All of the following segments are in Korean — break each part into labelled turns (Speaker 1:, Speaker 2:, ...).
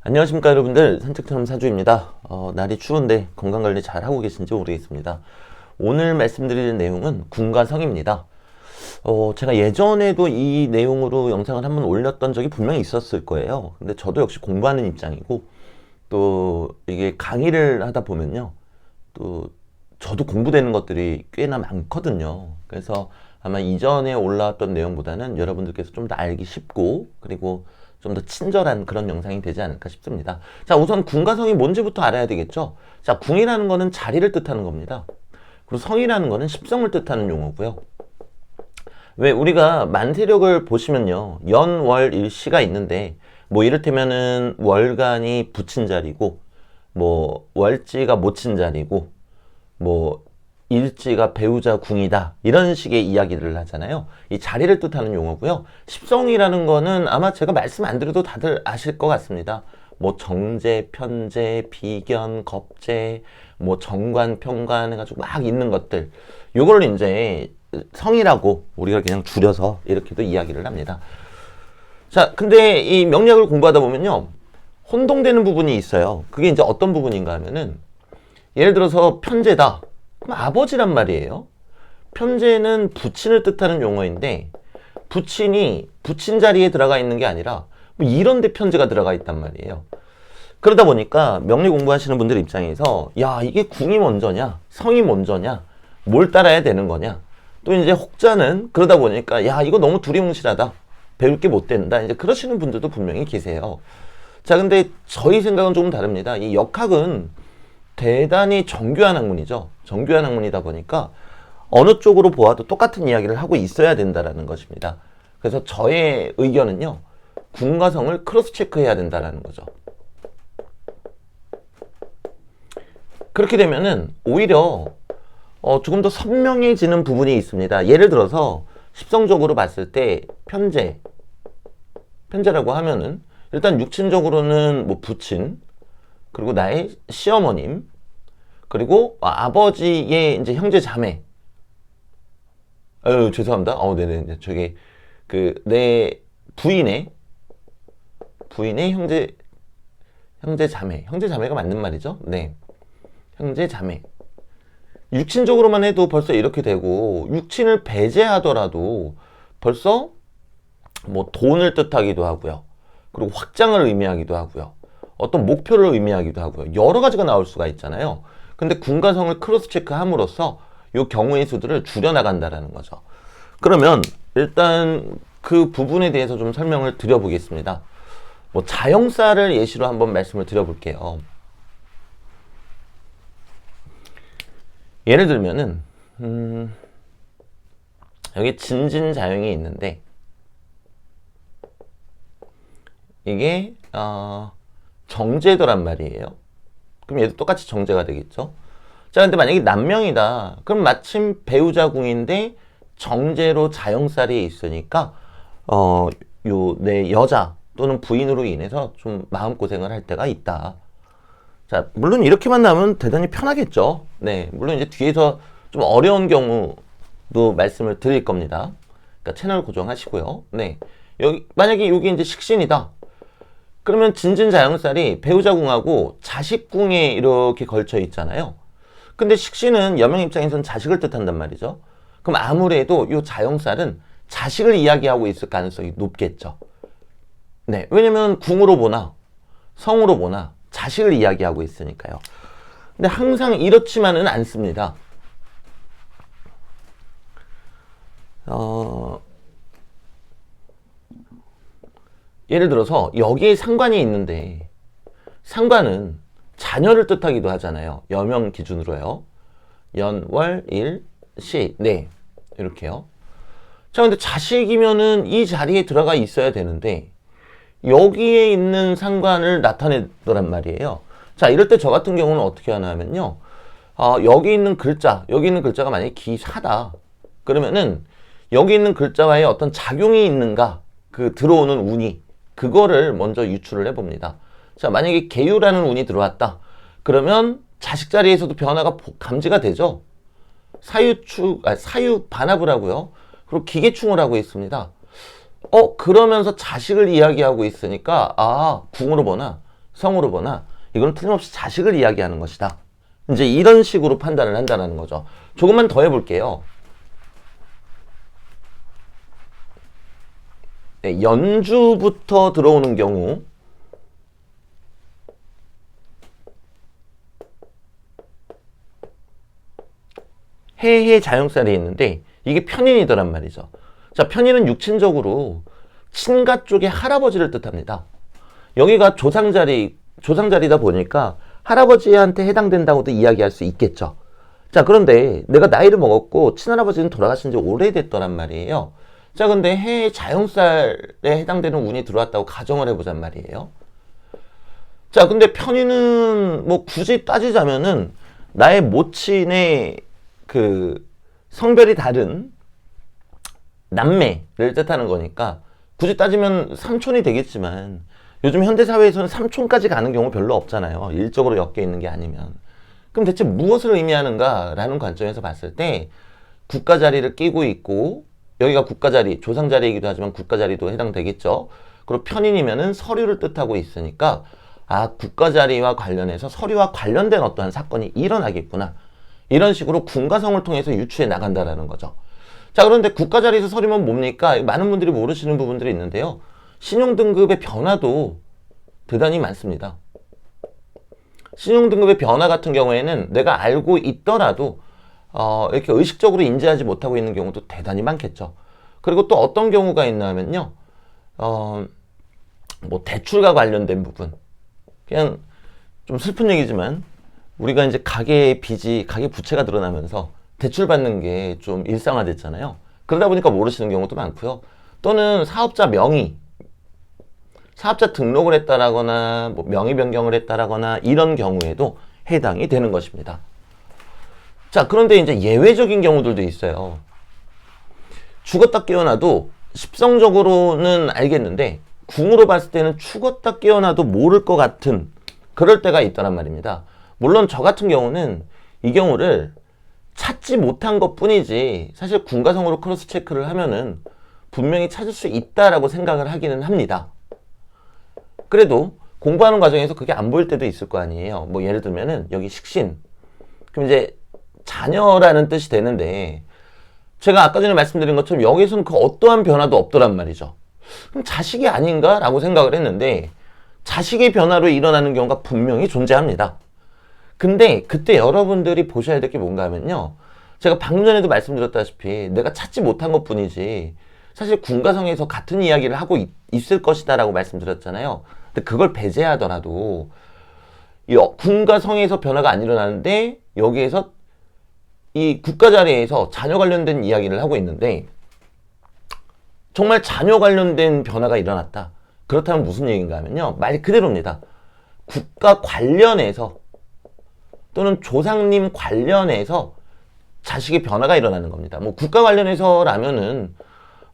Speaker 1: 안녕하십니까 여러분들, 산책처럼 사주입니다. 날이 추운데 건강관리 잘 하고 계신지 모르겠습니다. 오늘 말씀드릴 내용은 궁과 성입니다. 제가 예전에도 이 내용으로 영상을 한번 올렸던 적이 분명히 있었을 거예요. 근데 저도 역시 공부하는 입장이고, 또 이게 강의를 하다 보면요, 또 저도 공부되는 것들이 꽤나 많거든요. 그래서 아마 이전에 올라왔던 내용보다는 여러분들께서 좀 더 알기 쉽고, 그리고 좀 더 친절한 그런 영상이 되지 않을까 싶습니다. 자, 우선 궁과 성이 뭔지부터 알아야 되겠죠. 자, 궁이라는 거는 자리를 뜻하는 겁니다. 그리고 성이라는 거는 십성을 뜻하는 용어고요. 왜 우리가 만세력을 보시면요, 연, 월, 일, 시가 있는데, 뭐 이를테면은 월간이 붙인 자리고, 뭐 월지가 모친 자리고, 뭐 일지가 배우자 궁이다, 이런 식의 이야기를 하잖아요. 이 자리를 뜻하는 용어고요. 십성이라는 거는 아마 제가 말씀 안 드려도 다들 아실 것 같습니다. 뭐 정제, 편제, 비견, 겁제, 뭐 정관, 평관 해가지고 막 있는 것들, 요걸 이제 성이라고 우리가 그냥 줄여서 이렇게도 이야기를 합니다. 자, 근데 이 명리학을 공부하다 보면요, 혼동되는 부분이 있어요. 그게 이제 어떤 부분인가 하면은, 예를 들어서 편제다. 그럼 아버지란 말이에요. 편제는 부친을 뜻하는 용어인데, 부친이 부친 자리에 들어가 있는 게 아니라 뭐 이런 데 편제가 들어가 있단 말이에요. 그러다 보니까 명리 공부하시는 분들 입장에서, 야, 이게 궁이 먼저냐, 성이 먼저냐, 뭘 따라야 되는 거냐. 또 이제 혹자는 그러다 보니까, 야, 이거 너무 두리뭉실하다, 배울 게 못 된다, 이제 그러시는 분들도 분명히 계세요. 자, 근데 저희 생각은 조금 다릅니다. 이 역학은 대단히 정교한 학문이죠. 정교한 학문이다 보니까 어느 쪽으로 보아도 똑같은 이야기를 하고 있어야 된다는 것입니다. 그래서 저의 의견은요, 궁과 성을 크로스 체크해야 된다는 거죠. 그렇게 되면은 오히려 조금 더 선명해지는 부분이 있습니다. 예를 들어서 십성적으로 봤을 때 편제라고 하면은 일단 육친적으로는 뭐 부친, 그리고 나의 시어머님, 그리고 아버지의 이제 형제 자매. 죄송합니다. 네네. 저기 내 부인의 형제 자매가 맞는 말이죠. 네, 형제 자매. 육친적으로만 해도 벌써 이렇게 되고, 육친을 배제하더라도 벌써 뭐 돈을 뜻하기도 하고요, 그리고 확장을 의미하기도 하고요, 어떤 목표를 의미하기도 하고요, 여러 가지가 나올 수가 있잖아요. 근데 궁과 성을 크로스 체크함으로써 이 경우의 수들을 줄여나간다라는 거죠. 그러면 일단 그 부분에 대해서 좀 설명을 드려보겠습니다. 뭐 자영사를 예시로 한번 말씀을 드려볼게요. 예를 들면은 여기 진진자영이 있는데, 이게 정제도란 말이에요. 그럼 얘도 똑같이 정제가 되겠죠. 자, 근데 만약에 남명이다. 그럼 마침 배우자궁인데 정제로 자영살이 있으니까 내 여자 또는 부인으로 인해서 좀 마음고생을 할 때가 있다. 자, 물론 이렇게만 나오면 대단히 편하겠죠. 네, 물론 이제 뒤에서 좀 어려운 경우도 말씀을 드릴 겁니다. 그러니까 채널 고정하시고요. 네, 만약에 여기 이제 식신이다. 그러면 진진자영살이 배우자궁하고 자식궁에 이렇게 걸쳐 있잖아요. 근데 식신은 여명 입장에서는 자식을 뜻한단 말이죠. 그럼 아무래도 이 자영살은 자식을 이야기하고 있을 가능성이 높겠죠. 네, 왜냐면 궁으로 보나 성으로 보나 자식을 이야기하고 있으니까요. 근데 항상 이렇지만은 않습니다. 예를 들어서 여기에 상관이 있는데, 상관은 자녀를 뜻하기도 하잖아요. 여명 기준으로요. 연, 월, 일, 시. 네, 이렇게요. 자, 근데 자식이면은 이 자리에 들어가 있어야 되는데 여기에 있는 상관을 나타내더란 말이에요. 자, 이럴 때 저 같은 경우는 어떻게 하나 하면요, 여기 있는 글자가 만약에 기사다. 그러면은 여기 있는 글자와의 어떤 작용이 있는가, 그 들어오는 운이, 그거를 먼저 유추를 해봅니다. 자, 만약에 계유라는 운이 들어왔다. 그러면 자식 자리에서도 변화가 감지가 되죠. 사유 반합을 하고요. 그리고 기계충을 하고 있습니다. 그러면서 자식을 이야기하고 있으니까, 궁으로 보나 성으로 보나 이건 틀림없이 자식을 이야기하는 것이다. 이제 이런 식으로 판단을 한다는 거죠. 조금만 더 해볼게요. 네, 연주부터 들어오는 경우 해해 자영살이 있는데 이게 편인이더란 말이죠. 자, 편인은 육친적으로 친가 쪽의 할아버지를 뜻합니다. 여기가 조상자리다 보니까 할아버지한테 해당된다고도 이야기할 수 있겠죠. 자, 그런데 내가 나이를 먹었고 친할아버지는 돌아가신 지 오래됐더란 말이에요. 자, 근데 해의 자영살에 해당되는 운이 들어왔다고 가정을 해보잔 말이에요. 자, 근데 편인은 뭐 굳이 따지자면은 나의 모친의 그 성별이 다른 남매를 뜻하는 거니까 굳이 따지면 삼촌이 되겠지만 요즘 현대사회에서는 삼촌까지 가는 경우 별로 없잖아요. 일적으로 엮여 있는 게 아니면. 그럼 대체 무엇을 의미하는가라는 관점에서 봤을 때 국가 자리를 끼고 있고 여기가 국가 자리, 조상 자리이기도 하지만 국가 자리도 해당되겠죠. 그리고 편인이면은 서류를 뜻하고 있으니까 아, 국가 자리와 관련해서 서류와 관련된 어떠한 사건이 일어나겠구나. 이런 식으로 군가성을 통해서 유추해 나간다라는 거죠. 자, 그런데 국가 자리에서 서류면 뭡니까? 많은 분들이 모르시는 부분들이 있는데요. 신용등급의 변화도 대단히 많습니다. 신용등급의 변화 같은 경우에는 내가 알고 있더라도 이렇게 의식적으로 인지하지 못하고 있는 경우도 대단히 많겠죠. 그리고 또 어떤 경우가 있나 하면요. 뭐 대출과 관련된 부분. 그냥 좀 슬픈 얘기지만 우리가 이제 가계 빚이, 가계 부채가 늘어나면서 대출 받는 게 좀 일상화됐잖아요. 그러다 보니까 모르시는 경우도 많고요. 또는 사업자 명의, 사업자 등록을 했다라거나 뭐 명의 변경을 했다라거나 이런 경우에도 해당이 되는 것입니다. 자, 그런데 이제 예외적인 경우들도 있어요. 죽었다 깨어나도 십성적으로는 알겠는데 궁으로 봤을 때는 죽었다 깨어나도 모를 것 같은 그럴 때가 있더란 말입니다. 물론 저 같은 경우는 이 경우를 찾지 못한 것 뿐이지 사실 군가성으로 크로스 체크를 하면은 분명히 찾을 수 있다라고 생각을 하기는 합니다. 그래도 공부하는 과정에서 그게 안 보일 때도 있을 거 아니에요. 뭐 예를 들면은 여기 식신. 그럼 이제 자녀라는 뜻이 되는데 제가 아까 전에 말씀드린 것처럼 여기서는 그 어떠한 변화도 없더란 말이죠. 그럼 자식이 아닌가? 라고 생각을 했는데 자식의 변화로 일어나는 경우가 분명히 존재합니다. 근데 그때 여러분들이 보셔야 될 게 뭔가 하면요. 제가 방금 전에도 말씀드렸다시피 내가 찾지 못한 것 뿐이지 사실 군가성에서 같은 이야기를 하고 있을 것이다 라고 말씀드렸잖아요. 근데 그걸 배제하더라도 이 군가성에서 변화가 안 일어나는데 여기에서 이 국가 자리에서 자녀 관련된 이야기를 하고 있는데 정말 자녀 관련된 변화가 일어났다. 그렇다면 무슨 얘기인가 하면요. 말 그대로입니다. 국가 관련해서 또는 조상님 관련해서 자식의 변화가 일어나는 겁니다. 뭐 국가 관련해서라면은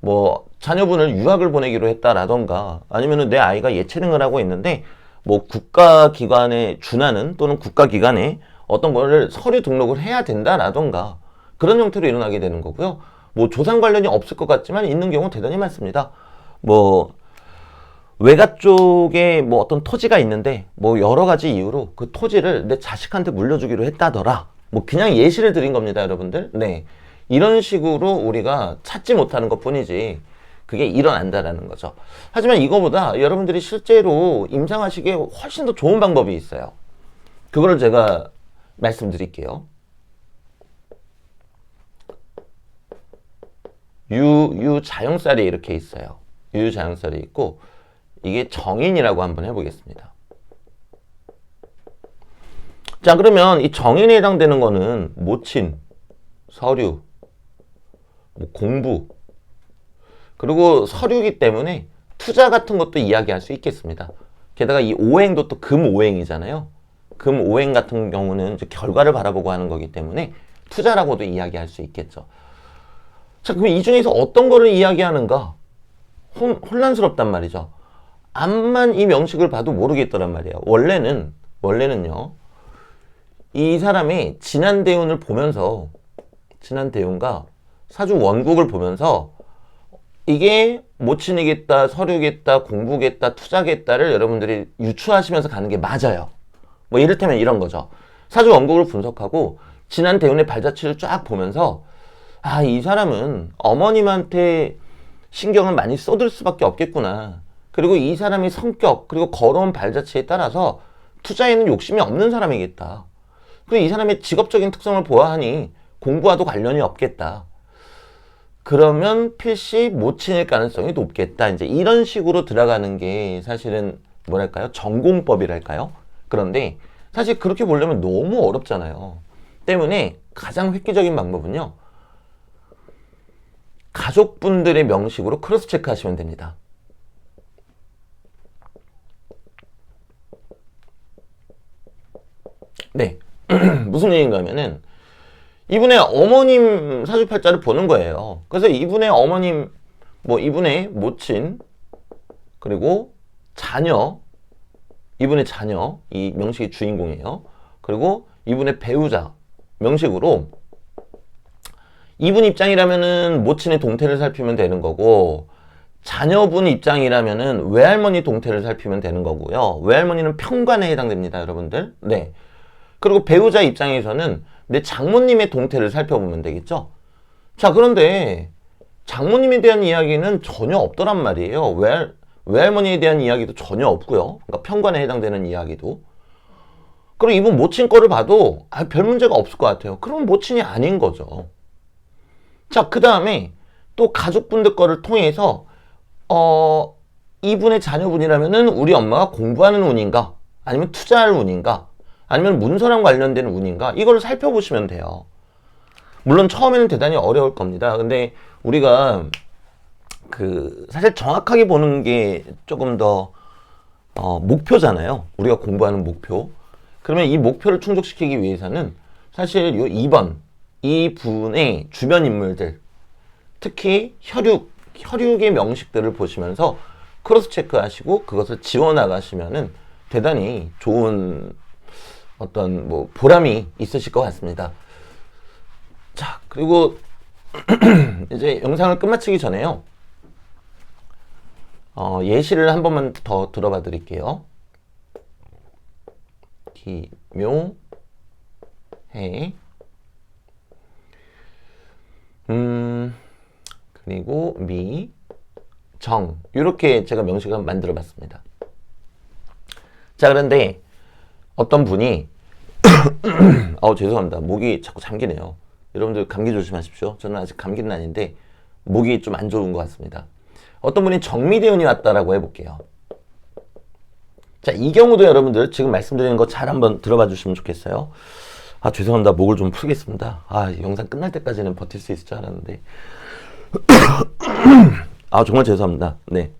Speaker 1: 뭐 자녀분을 유학을 보내기로 했다라던가 아니면은 내 아이가 예체능을 하고 있는데 뭐 국가기관에 준하는 또는 국가기관에 어떤 거를 서류 등록을 해야 된다라던가 그런 형태로 일어나게 되는 거고요. 뭐 조상 관련이 없을 것 같지만 있는 경우 대단히 많습니다. 뭐 외가 쪽에 뭐 어떤 토지가 있는데 뭐 여러 가지 이유로 그 토지를 내 자식한테 물려주기로 했다더라. 뭐 그냥 예시를 드린 겁니다, 여러분들. 네. 이런 식으로 우리가 찾지 못하는 것 뿐이지 그게 일어난다라는 거죠. 하지만 이거보다 여러분들이 실제로 임상하시기에 훨씬 더 좋은 방법이 있어요. 그거를 제가 말씀드릴게요. 유자영살이 이렇게 있어요. 유자영살이 있고 이게 정인이라고 한번 해보겠습니다. 자, 그러면 이 정인에 해당되는 거는 모친, 서류, 뭐 공부, 그리고 서류이기 때문에 투자 같은 것도 이야기할 수 있겠습니다. 게다가 이 오행도 또 금오행이잖아요. 금오행 같은 경우는 이제 결과를 바라보고 하는 거기 때문에 투자라고도 이야기할 수 있겠죠. 자, 그럼 이 중에서 어떤 거를 이야기하는가? 혼란스럽단 말이죠. 암만 이 명식을 봐도 모르겠더란 말이에요. 원래는요, 이 사람이 지난 대운을 보면서, 지난 대운과 사주 원국을 보면서 이게 모친이겠다, 서류겠다, 공부겠다, 투자겠다를 여러분들이 유추하시면서 가는 게 맞아요. 뭐 이를테면 이런 거죠. 사주 원국을 분석하고 지난 대운의 발자취를 쫙 보면서 아, 이 사람은 어머님한테 신경을 많이 쏟을 수밖에 없겠구나. 그리고 이 사람의 성격 그리고 걸어온 발자취에 따라서 투자에는 욕심이 없는 사람이겠다. 그리고 이 사람의 직업적인 특성을 보아하니 공부와도 관련이 없겠다. 그러면 필시 모친일 가능성이 높겠다. 이제 이런 식으로 들어가는 게 사실은 뭐랄까요? 전공법이랄까요? 그런데 사실 그렇게 보려면 너무 어렵잖아요. 때문에 가장 획기적인 방법은요. 가족분들의 명식으로 크로스 체크 하시면 됩니다. 네. 무슨 얘기인가 하면은 이분의 어머님 사주팔자를 보는 거예요. 그래서 이분의 어머님, 뭐 이분의 모친, 그리고 자녀, 이분의 자녀, 이 명식의 주인공이에요. 그리고 이분의 배우자 명식으로 이분 입장이라면은 모친의 동태를 살피면 되는 거고, 자녀분 입장이라면은 외할머니 동태를 살피면 되는 거고요. 외할머니는 편관에 해당됩니다, 여러분들. 네. 그리고 배우자 입장에서는 내 장모님의 동태를 살펴보면 되겠죠. 자, 그런데 장모님에 대한 이야기는 전혀 없더란 말이에요. 외할머니에 대한 이야기도 전혀 없고요. 그러니까 편관에 해당되는 이야기도. 그리고 이분 모친 거를 봐도 별 문제가 없을 것 같아요. 그럼 모친이 아닌 거죠. 자, 그 다음에 또 가족분들 거를 통해서 이분의 자녀분이라면은 우리 엄마가 공부하는 운인가? 아니면 투자할 운인가? 아니면 문서랑 관련된 운인가? 이걸 살펴보시면 돼요. 물론 처음에는 대단히 어려울 겁니다. 근데 우리가 사실 정확하게 보는 게 조금 더 목표잖아요. 우리가 공부하는 목표. 그러면 이 목표를 충족시키기 위해서는 사실 요 2번 이 분의 주변 인물들, 특히 혈육의 명식들을 보시면서 크로스 체크하시고 그것을 지워나가시면은 대단히 좋은 어떤 뭐 보람이 있으실 것 같습니다. 자, 그리고 이제 영상을 끝마치기 전에요. 예시를 한 번만 더 들어봐 드릴게요. 기묘해 그리고 미, 정 이렇게 제가 명식을 만들어 봤습니다. 자, 그런데 어떤 분이 죄송합니다. 목이 자꾸 잠기네요. 여러분들 감기 조심하십시오. 저는 아직 감기는 아닌데 목이 좀 안 좋은 것 같습니다. 어떤 분이 정미대운이 왔다라고 해볼게요. 자, 이 경우도 여러분들 지금 말씀드리는 거 잘 한번 들어봐 주시면 좋겠어요. 죄송합니다. 목을 좀 풀겠습니다. 영상 끝날 때까지는 버틸 수 있을 줄 알았는데 정말 죄송합니다. 네.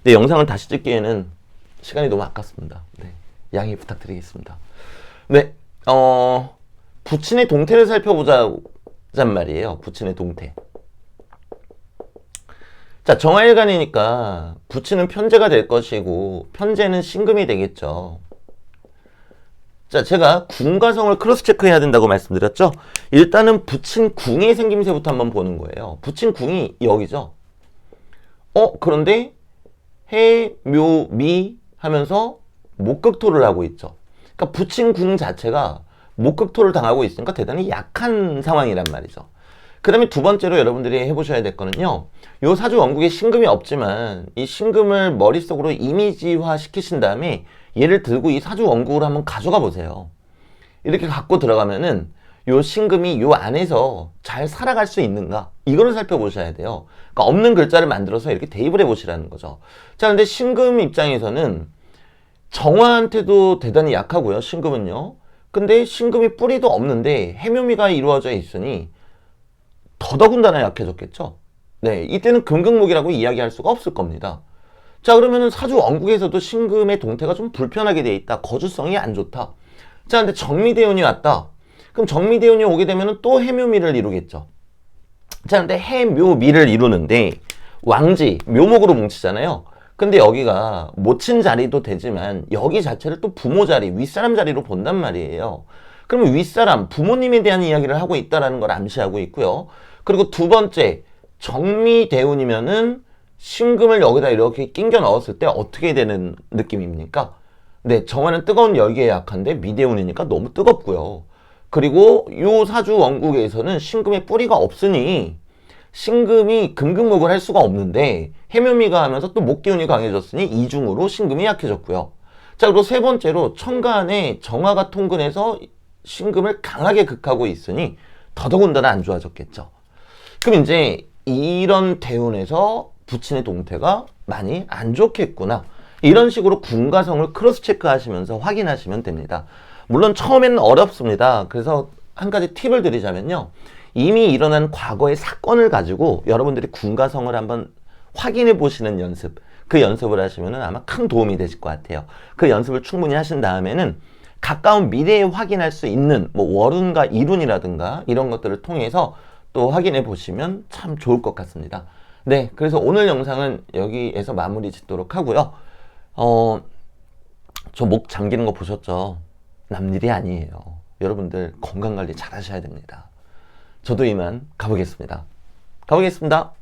Speaker 1: 근데 영상을 다시 찍기에는 시간이 너무 아깝습니다. 네. 양해 부탁드리겠습니다. 네. 부친의 동태를 살펴보자잔 말이에요. 부친의 동태. 자, 정화일간이니까 부친은 편재가 될 것이고 편재는 신금이 되겠죠. 자, 제가 궁과 성을 크로스 체크해야 된다고 말씀드렸죠. 일단은 부친 궁의 생김새부터 한번 보는 거예요. 부친 궁이 여기죠. 그런데 해, 묘, 미 하면서 목극토를 하고 있죠. 그러니까 부친 궁 자체가 목극토를 당하고 있으니까 대단히 약한 상황이란 말이죠. 그 다음에 두 번째로 여러분들이 해보셔야 될 거는요. 요 사주 원국에 신금이 없지만 이 신금을 머릿속으로 이미지화 시키신 다음에 얘를 들고 이 사주 원국으로 한번 가져가 보세요. 이렇게 갖고 들어가면은 요 신금이 요 안에서 잘 살아갈 수 있는가? 이거를 살펴보셔야 돼요. 그러니까 없는 글자를 만들어서 이렇게 대입을 해보시라는 거죠. 자, 근데 신금 입장에서는 정화한테도 대단히 약하고요. 신금은요. 근데 신금이 뿌리도 없는데 해묘미가 이루어져 있으니 더더군다나 약해졌겠죠. 네, 이때는 금극목이라고 이야기할 수가 없을 겁니다. 자, 그러면은 사주 원국에서도 신금의 동태가 좀 불편하게 돼 있다. 거주성이 안 좋다. 자, 근데 정미대운이 왔다. 그럼 정미대운이 오게 되면은 또 해묘미를 이루겠죠. 자, 근데 해묘미를 이루는데 왕지, 묘목으로 뭉치잖아요. 근데 여기가 모친 자리도 되지만 여기 자체를 또 부모 자리, 윗사람 자리로 본단 말이에요. 그러면 윗사람, 부모님에 대한 이야기를 하고 있다는 걸 암시하고 있고요. 그리고 두 번째, 정미대운이면은 신금을 여기다 이렇게 낑겨 넣었을 때 어떻게 되는 느낌입니까? 네, 정화는 뜨거운 열기에 약한데 미대운이니까 너무 뜨겁고요. 그리고 요 사주 원국에서는 신금의 뿌리가 없으니 신금이 금극목을 할 수가 없는데 해묘미가 하면서 또 목기운이 강해졌으니 이중으로 신금이 약해졌고요. 자, 그리고 세 번째로 천간에 정화가 통근해서 신금을 강하게 극하고 있으니 더더군다나 안 좋아졌겠죠. 그럼 이제 이런 대운에서 부친의 동태가 많이 안 좋겠구나. 이런 식으로 군가성을 크로스 체크하시면서 확인하시면 됩니다. 물론 처음에는 어렵습니다. 그래서 한 가지 팁을 드리자면요. 이미 일어난 과거의 사건을 가지고 여러분들이 군가성을 한번 확인해 보시는 연습, 그 연습을 하시면 아마 큰 도움이 되실 것 같아요. 그 연습을 충분히 하신 다음에는 가까운 미래에 확인할 수 있는 뭐 월운과 일운이라든가 이런 것들을 통해서 또 확인해 보시면 참 좋을 것 같습니다. 네, 그래서 오늘 영상은 여기에서 마무리 짓도록 하고요. 저 목 잠기는 거 보셨죠? 남일이 아니에요. 여러분들 건강관리 잘 하셔야 됩니다. 저도 이만 가보겠습니다. 가보겠습니다.